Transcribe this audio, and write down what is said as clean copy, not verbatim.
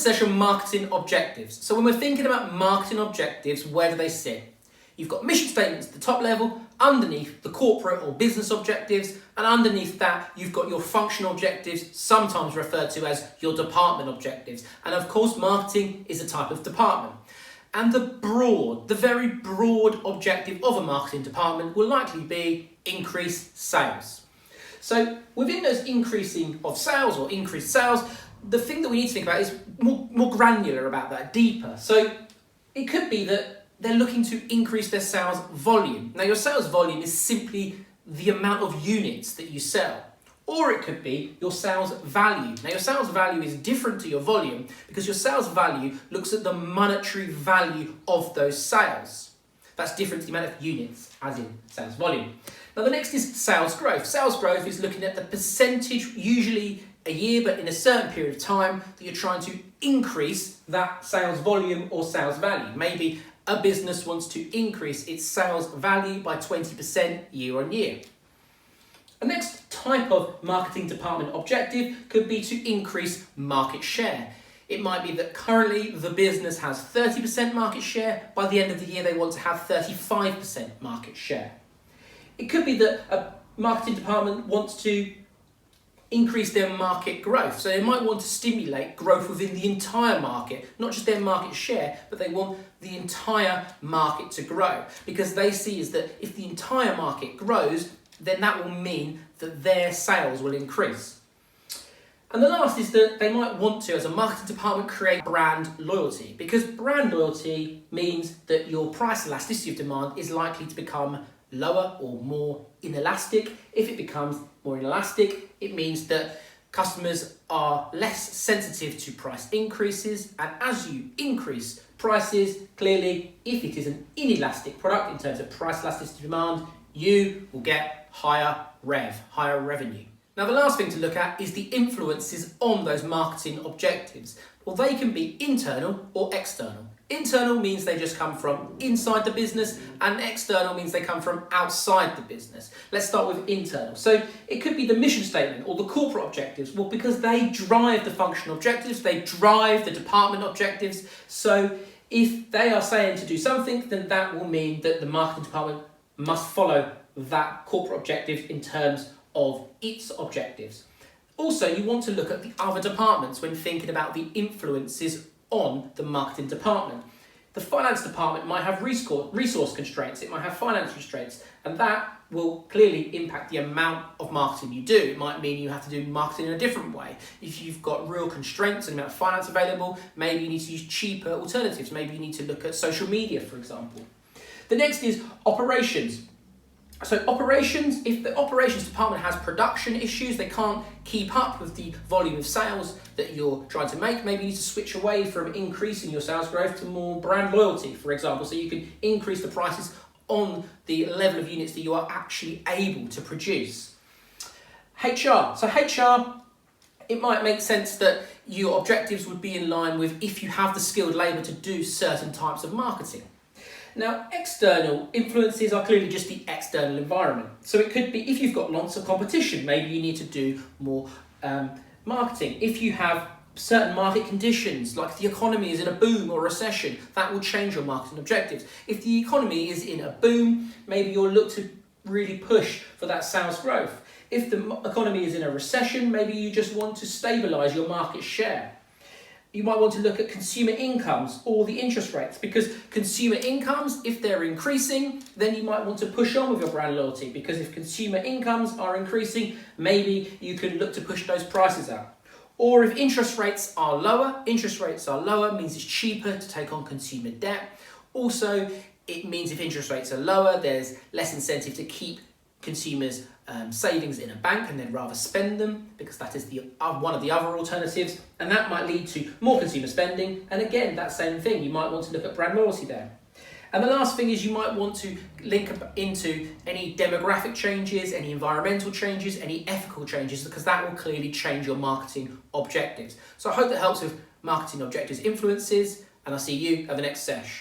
Bizconsesh marketing objectives. So when we're thinking about marketing objectives, where do they sit? You've got mission statements at the top level, underneath the corporate or business objectives, and underneath that you've got your functional objectives, sometimes referred to as your department objectives. And of course, marketing is a type of department. And the very broad objective of a marketing department will likely be increased sales. So within those increasing of sales or increased sales, the thing that we need to think about is more granular about that, deeper. So it could be that they're looking to increase their sales volume. Now your sales volume is simply the amount of units that you sell. Or it could be your sales value. Now your sales value is different to your volume because your sales value looks at the monetary value of those sales. That's different to the amount of units, as in sales volume. Now the next is sales growth. Sales growth is looking at the percentage, usually a year, but in a certain period of time, that you're trying to increase that sales volume or sales value. Maybe a business wants to increase its sales value by 20% year on year. The next type of marketing department objective could be to increase market share. It might be that currently the business has 30% market share. By the end of the year, they want to have 35% market share. It could be that a marketing department wants to increase their market growth. So they might want to stimulate growth within the entire market, not just their market share, but they want the entire market to grow, because they see is that if the entire market grows, then that will mean that their sales will increase. And the last is that they might want to, as a marketing department, create brand loyalty, because brand loyalty means that your price elasticity of demand is likely to become lower or more inelastic. If it becomes more inelastic, it means that customers are less sensitive to price increases, and as you increase prices, clearly, if it is an inelastic product in terms of price elasticity of demand, you will get higher revenue. Now the last thing to look at is the influences on those marketing objectives. Well, they can be internal or external. Internal means they just come from inside the business, and external means they come from outside the business. Let's start with internal. So it could be the mission statement or the corporate objectives. Well, because they drive the functional objectives, they drive the department objectives. So if they are saying to do something, then that will mean that the marketing department must follow that corporate objective in terms of its objectives. Also, you want to look at the other departments when thinking about the influences on the marketing department. The finance department might have resource constraints, it might have finance constraints, and that will clearly impact the amount of marketing you do. It might mean you have to do marketing in a different way. If you've got real constraints and the amount of finance available, maybe you need to use cheaper alternatives. Maybe you need to look at social media, for example. The next is operations. So operations, if the operations department has production issues, they can't keep up with the volume of sales that you're trying to make, maybe you need to switch away from increasing your sales growth to more brand loyalty, for example, so you can increase the prices on the level of units that you are actually able to produce. HR. So HR, it might make sense that your objectives would be in line with if you have the skilled labour to do certain types of marketing. Now, external influences are clearly just the external environment. So it could be if you've got lots of competition, maybe you need to do more marketing. If you have certain market conditions, like the economy is in a boom or recession, that will change your marketing objectives. If the economy is in a boom, maybe you'll look to really push for that sales growth. If the economy is in a recession, maybe you just want to stabilise your market share. You might want to look at consumer incomes or the interest rates, because consumer incomes, if they're increasing, then you might want to push on with your brand loyalty, because if consumer incomes are increasing, maybe you could look to push those prices up. Or if interest rates are lower means it's cheaper to take on consumer debt. Also, it means if interest rates are lower, there's less incentive to keep consumers' savings in a bank, and they'd rather spend them, because that is one of the other alternatives, and that might lead to more consumer spending. And again, that same thing, you might want to look at brand loyalty there. And the last thing is you might want to link up into any demographic changes, any environmental changes, any ethical changes, because that will clearly change your marketing objectives. So I hope that helps with marketing objectives influences, and I'll see you at the next sesh.